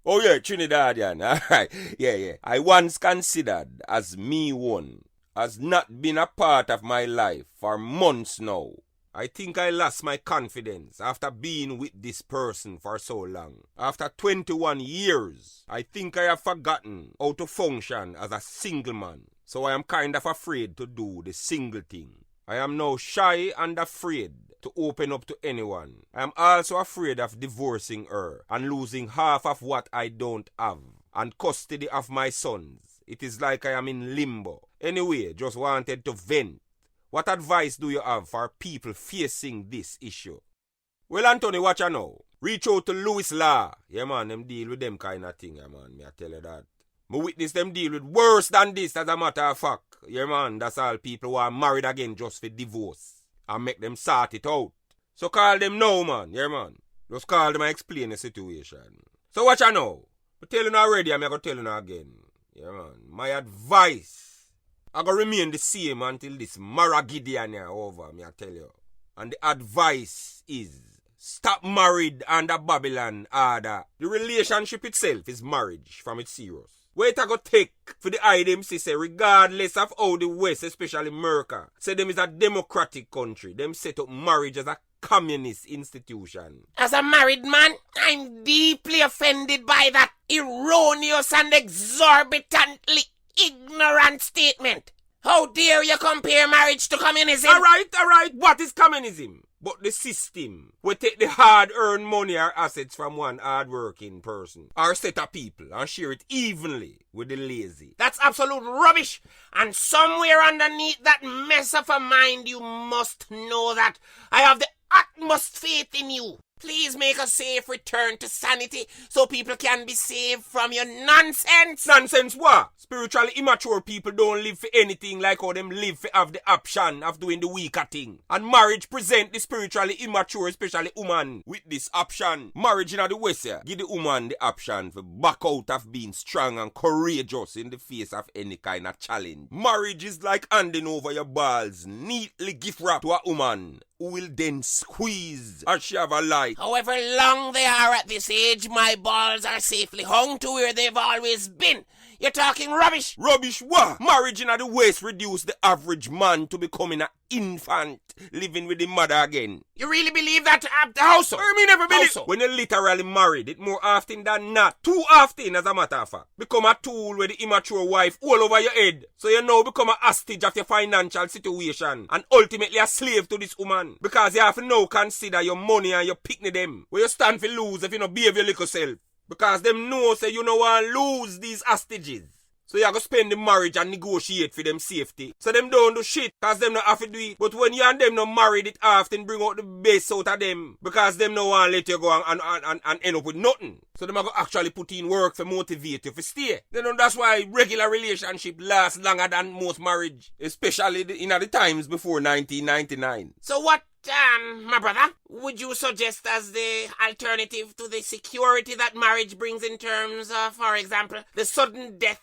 Oh yeah, Trinidadian, alright. Yeah. I once considered as me one, has not been a part of my life for months now. I think I lost my confidence after being with this person for so long. After 21 years, I think I have forgotten how to function as a single man. So I am kind of afraid to do the single thing. I am now shy and afraid to open up to anyone. I am also afraid of divorcing her and losing half of what I don't have and custody of my sons. It is like I am in limbo. Anyway, just wanted to vent. What advice do you have for people facing this issue? Well, Anthony, watch you now. Reach out to Louis Law. Yeah, man, them deal with them kind of thing, yeah, man. Me I tell you that. Me witness them deal with worse than this, as a matter of fact. Yeah, man, that's all people who are married again just for divorce. And make them sort it out. So call them now, man. Yeah, man. Just call them and explain the situation. So watch you now. I tell you already, I'm going to tell you again. Yeah, man. My advice, I gonna remain the same until this Maragideon here over, me I tell you. And the advice is, stop married under Babylon order. The relationship itself is marriage from its serious. Wait I go take for the item say regardless of how the West, especially America, say them is a democratic country. Them set up marriage as a communist institution. As a married man, I'm deeply offended by that erroneous and exorbitantly ignorant statement. How dare you compare marriage to communism? Alright. What is communism? But the system will take the hard-earned money or assets from one hard-working person or set of people and share it evenly with the lazy. That's absolute rubbish. And somewhere underneath that mess of a mind, you must know that I have the utmost faith in you. Please make a safe return to sanity so people can be saved from your nonsense. Nonsense what? Spiritually immature people don't live for anything like how them live for have the option of doing the weaker thing. And marriage present the spiritually immature, especially woman, with this option. Marriage in the West here, give the woman the option for back out of being strong and courageous in the face of any kind of challenge. Marriage is like handing over your balls neatly gift wrapped to a woman who will then squeeze as she have a life. However long they are at this age, my balls are safely hung to where they've always been. You're talking rubbish. Rubbish what? Marriage in the West reduce the average man to becoming an infant, living with the mother again. You really believe that at the house? I mean, never believe. When you're literally married, it more often than not, too often as a matter of fact, become a tool with the immature wife all over your head. So you now become a hostage of your financial situation and ultimately a slave to this woman. Because you have to now consider your money and your picnic them. Where you stand for lose if you don't behave your little self. Because them know say you don't want to lose these hostages. So you have to spend the marriage and negotiate for them safety. So them don't do shit because them not have to do it. But when you and them not married, it often bring out the best out of them. Because them no want to let you go and end up with nothing. So them are going to actually put in work to motivate you to stay. You know, that's why regular relationship lasts longer than most marriage. Especially in the times before 1999. So what, my brother, would you suggest as the alternative to the security that marriage brings in terms of, for example, the sudden death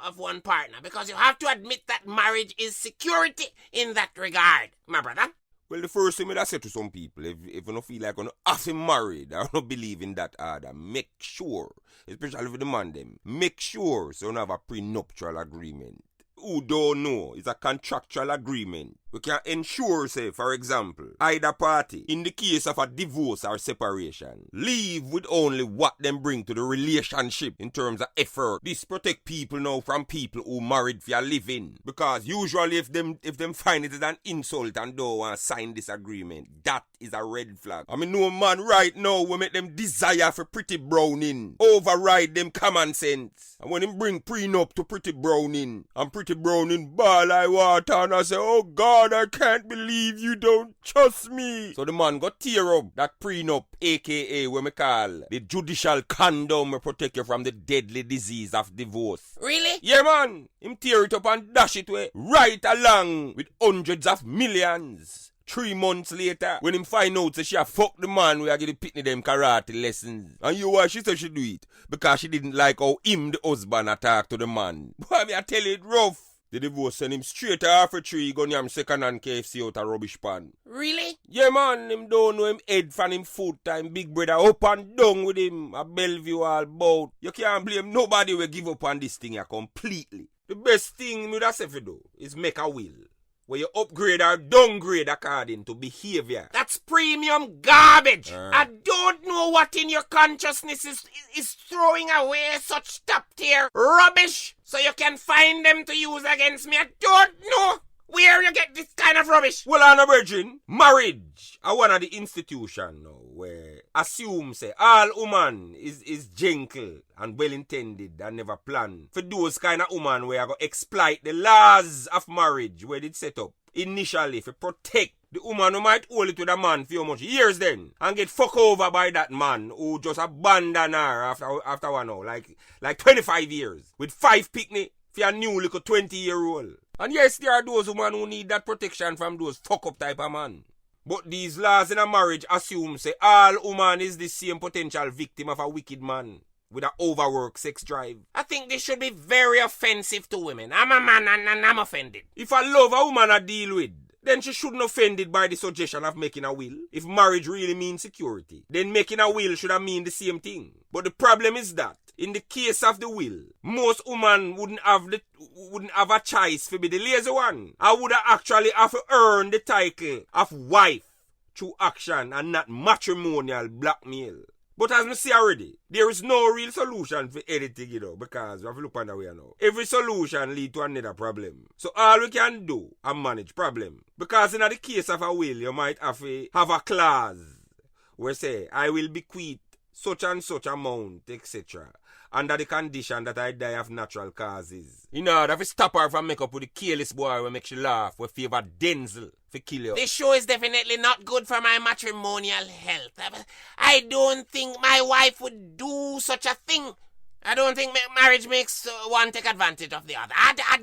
of one partner? Because you have to admit that marriage is security in that regard, my brother. Well, the first thing I say to some people, if you don't feel like you're not half married, I don't believe in that order, make sure, especially for the man them, make sure so you don't have a prenuptial agreement. Who don't know, it's a contractual agreement. We can ensure, say, for example, either party, in the case of a divorce or separation, leave with only what them bring to the relationship in terms of effort. This protect people now from people who married for a living. Because usually if them find it as an insult and don't want to sign this agreement, that is a red flag. I mean, no man right now will make them desire for pretty browning, override them common sense. And when him bring prenup to pretty browning, and pretty browning ball I water, and I say, oh God, I can't believe you don't trust me. So the man got tear up that prenup, aka what me call the judicial condom will protect you from the deadly disease of divorce. Really? Yeah, man. Him tear it up and dash it away right along with hundreds of millions. 3 months later, when him find out that she a fuck the man, we are getting pitney them karate lessons. And you why she said she do it? Because she didn't like how him, the husband, attack to the man. Boy, me I tell you it rough. The divorce send him straight to half a tree, gun him second hand KFC out a rubbish pan. Really? Yeah, man, him don't know him head from him foot time. Big brother up and down with him. A Bellevue all bout. You can't blame nobody will give up on this thing here completely. The best thing me that say for do is make a will. Where you upgrade or downgrade according to behavior. That's premium garbage. I don't know what in your consciousness is throwing away such top tier rubbish so you can find them to use against me. I don't know where you get this kind of rubbish. Well, Anna Virgin, marriage are one of the institutions now where assume say all woman is gentle and well intended and never planned. For those kind of woman where I go exploit the laws of marriage where it set up initially for protect the woman who might hold it with a man for how much years then and get fucked over by that man who just abandon her after one hour, like 25 years with 5 picnic for a new little 20-year-old. And yes, there are those women who need that protection from those fuck up type of man. But these laws in a marriage assume say all woman is the same potential victim of a wicked man with an overworked sex drive. I think this should be very offensive to women. I'm a man and I'm offended. If I love a woman I deal with, then she shouldn't be offended by the suggestion of making a will. If marriage really means security, then making a will should have mean the same thing. But the problem is that in the case of the will, most women wouldn't have a choice to be the lazy one. I would actually have to earn the title of wife through action and not matrimonial blackmail. But as me see already, there is no real solution for anything, you know, because we have to look on the way now. Every solution lead to another problem. So all we can do is manage problem. Because in the case of a will, you might have a clause where say, I will bequeath such and such amount, etc. under the condition that I die of natural causes. You know, that we stop her from make up with the careless boy who makes you laugh, we favor Denzel for kill you. This show is definitely not good for my matrimonial health. I don't think my wife would do such a thing. I don't think marriage makes one take advantage of the other. I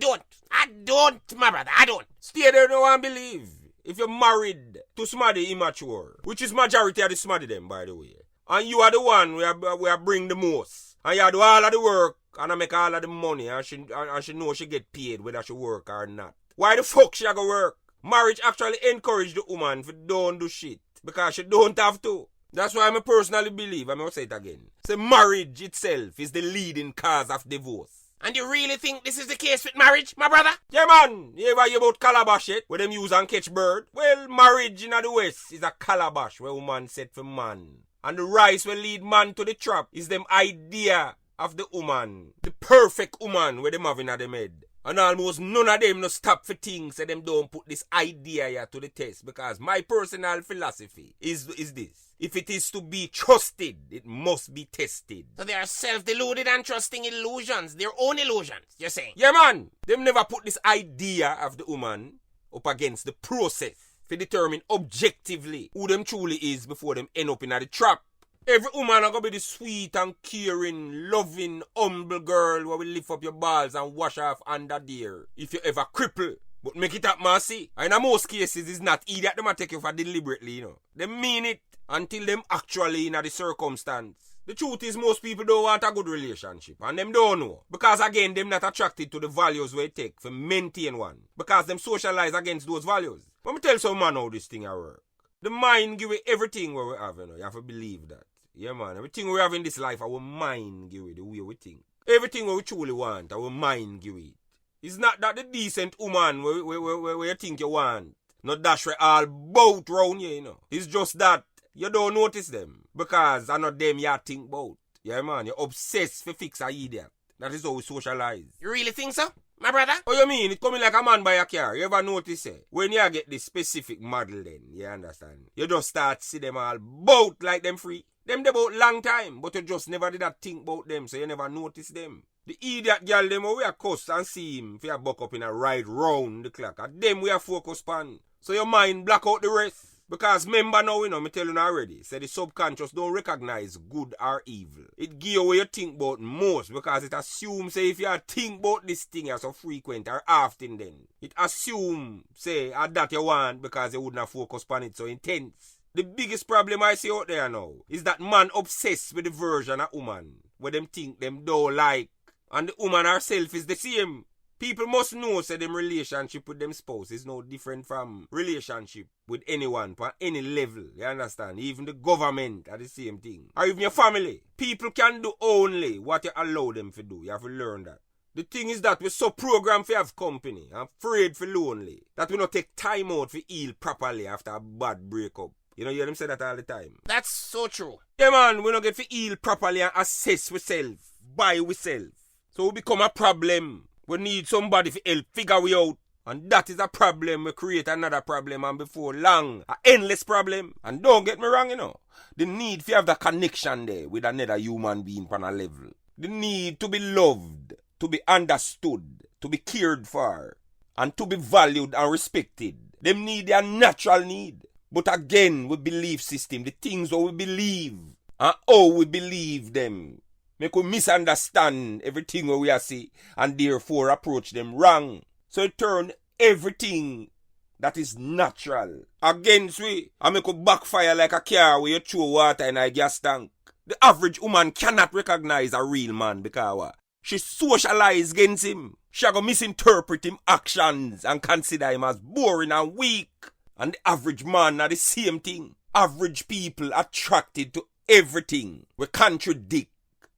don't, my brother, I don't. Stay there, no one believe. If you're married to somebody immature, which is majority of the somebody them, by the way, and you are the one we are bring the most, and you do all of the work, and I make all of the money, and she know she get paid whether she work or not. Why the fuck she go work? Marriage actually encourage the woman to don't do shit, because she don't have to. That's why I personally believe, I'm going to say it again, say marriage itself is the leading cause of divorce. And you really think this is the case with marriage, my brother? Yeah, man. You ever hear about calabash yet? Where them use and catch bird? Well, marriage in the West is a calabash where woman set for man. And the rice will lead man to the trap is them idea of the woman. The perfect woman where them have in them head. And almost none of them no stop for things and them don't put this idea here to the test. Because my personal philosophy is this. If it is to be trusted, it must be tested. So they are self-deluded and trusting illusions. Their own illusions, you're saying? Yeah, man. Them never put this idea of the woman up against the process to determine objectively who them truly is before them end up in the trap. Every woman are gonna be the sweet and caring, loving, humble girl who will lift up your balls and wash off under there if you ever cripple. But make it up, mercy. And in most cases, it's not idiot them take you for deliberately, you know. They mean it until them actually in the circumstance. The truth is most people don't want a good relationship and them don't know. Because again, them not attracted to the values we take to maintain one. Because them socialize against those values. Let me tell some man how this thing work. The mind give you everything where we have, you know. You have to believe that. Yeah, man. Everything we have in this life, our mind give it the way we think. Everything we truly want, our mind give it. It's not that the decent woman where you think you want. Not dash we all bout round you, you know. It's just that you don't notice them. Because I not them you think about. Yeah, man. You're obsessed for fix a idiot. That is how we socialize. You really think so, my brother? Oh, you mean? It coming like a man by a car. You ever notice it? When you get this specific model then, you understand? You just start see them all bout like them free. Them they bout long time, but you just never did that think about them, so you never notice them. The idiot girl them we are cuss and see him if you buck up in a ride round the clock. And them we are focused on. So your mind block out the rest. Because remember now, you know, me tell you already, say the subconscious don't recognize good or evil. It give you what you think about most because it assumes, say, if you think about this thing as so frequent or often then, it assumes, say, that you want because you wouldn't have focused on it so intense. The biggest problem I see out there now is that man obsessed with the version of woman where them think them don't like. And the woman herself is the same. People must know say them relationship with them spouse is no different from relationship with anyone at any level. You understand? Even the government are the same thing. Or even your family. People can do only what you allow them to do. You have to learn that. The thing is that we're so programmed to have company and afraid for lonely that we don't take time out to heal properly after a bad breakup. You know, you hear them say that all the time. That's so true. Yeah, man, we don't get to heal properly and assess ourselves by ourselves. So we become a problem. We need somebody to help figure we out. And that is a problem. We create another problem and before long, an endless problem. And don't get me wrong, you know. The need to have the connection there with another human being on a level. The need to be loved, to be understood, to be cared for, and to be valued and respected. Them need their natural need. But again, we belief system, the things that we believe, and how we believe them. Make we misunderstand everything we are see and therefore approach them wrong. So it turn everything that is natural against we and make we backfire like a car where you throw water in a gas tank. The average woman cannot recognize a real man because she socialize against him. She go misinterpret him actions and consider him as boring and weak. And the average man are the same thing. Average people attracted to everything. We contradict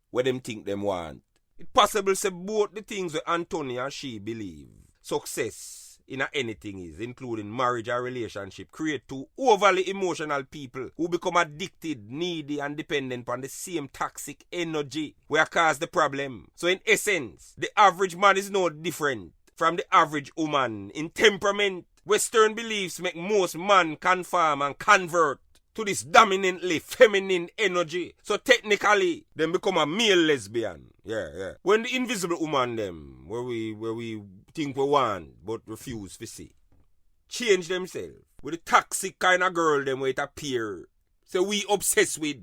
what them think them want. It's possible to say both the things that Antonia and she believe. Success in anything is, including marriage or relationship, create two overly emotional people who become addicted, needy, and dependent on the same toxic energy where cause the problem. So in essence, the average man is no different from the average woman in temperament. Western beliefs make most men conform and convert to this dominantly feminine energy. So technically, them become a male lesbian. Yeah. When the invisible woman them, where we think we want but refuse to see, change themselves with the toxic kind of girl them where it appear. So we obsessed with.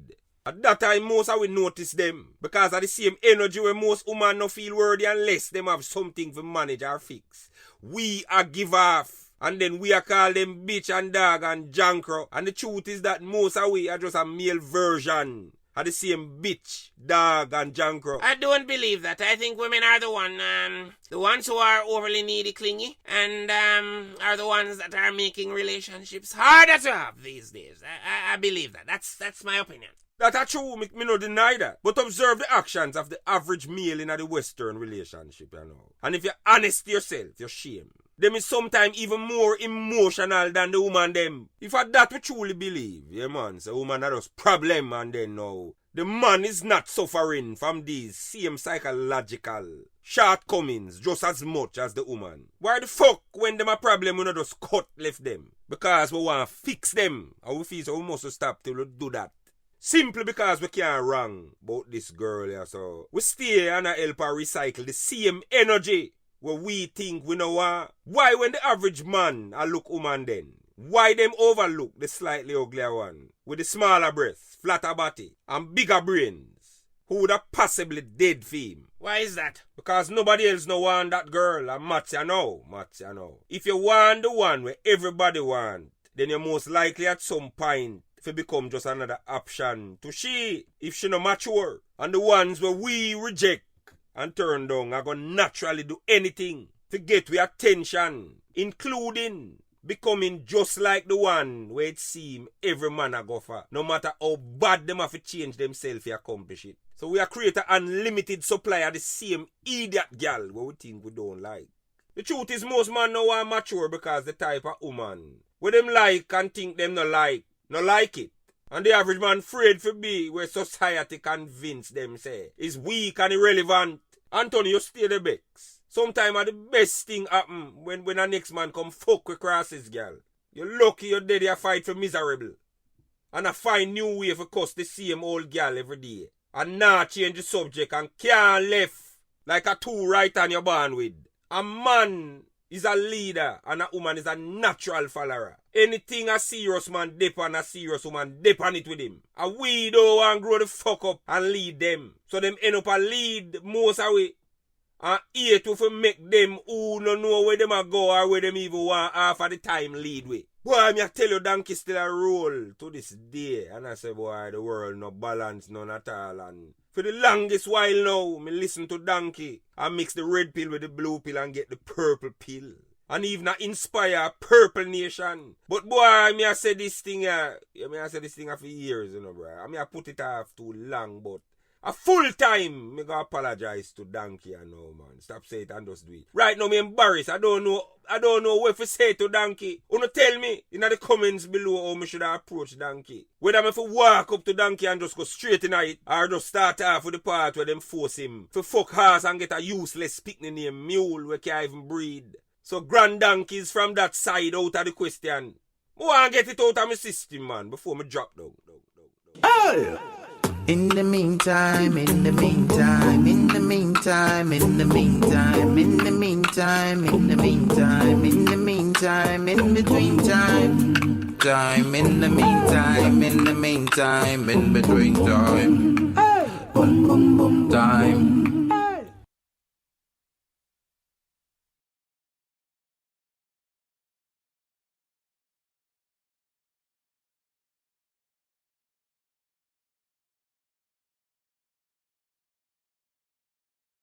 At that time, most of we notice them because of the same energy where most women no feel worthy unless them have something to manage or fix. We are give off. And then we are call them bitch and dog and jankro. And the truth is that most of we are just a male version of the same bitch, dog and jankro. I don't believe that. I think women are the ones who are overly needy, clingy, and are the ones that are making relationships harder to have these days. I believe that. That's my opinion. That's true, me no deny that. But observe the actions of the average male in a Western relationship, you know. And if you're honest to yourself, you're shame. Them is sometimes even more emotional than the woman them. If I that we truly believe, yeah man, so woman that was problem and then now, the man is not suffering from these same psychological shortcomings just as much as the woman. Why the fuck when them a problem we not just cut left them? Because we want to fix them and we feel so we must stop till we do that. Simply because we can't wrong about this girl here, so we stay and help her recycle the same energy where we think we know what. Why when the average man a look woman then? Why them overlook the slightly uglier one with the smaller breasts, flatter body and bigger brains who would have possibly dead for him? Why is that? Because nobody else no want that girl and Matty I know. If you want the one where everybody want, then you're most likely at some point to become just another option to she if she no mature. And the ones where we reject and turn down are gonna naturally do anything to get we attention, including becoming just like the one where it seem every man a go for, no matter how bad them have to change themselves to accomplish it. So we are create an unlimited supply of the same idiot girl where we think we don't like. The truth is most men now are mature because the type of woman where them like and think them no like it. And the average man afraid for be where society convince them say is weak and irrelevant. Anthony, you stay the best. Sometimes the best thing happen when a next man come fuck with crosses, girl. You're lucky you're dead you fight for miserable. And I find new way for cuss the same old girl every day. And not change the subject and can't left like a two right on your born with. A man is a leader and a woman is a natural follower. Anything a serious man dip on a serious woman dip on it with him. A we don't want grow the fuck up and lead them. So them end up a lead most away. And here to make them who no know where them a go or where them even want half of the time lead with. Boy, me I tell you donkey still a roll to this day. And I say boy the world no balance none at all. And for the longest while now, me listen to donkey and mix the red pill with the blue pill and get the purple pill. And even inspire a purple nation. But boy, me I say this thing for years, you know, bro. I mean I put it off too long, but a full time, me gonna apologize to Donkey and no man. Stop saying it and just do it. Right now, me embarrassed. I don't know what to say to Donkey. Wanna tell me in the comments below how me should approach Donkey. Whether me for walk up to Donkey and just go straight in it, or just start off with the part where them force him for fuck horse and get a useless picnic name mule where can't even breed. So grand donkeys from that side out of the question. I want to get it out of my system, man, before me drop down. Hey! In the meantime, in the meantime, in the meantime, in the meantime, in the meantime, in the meantime, in the meantime, in between time, time, in the meantime, in the meantime, in between time, boom, boom, boom, time.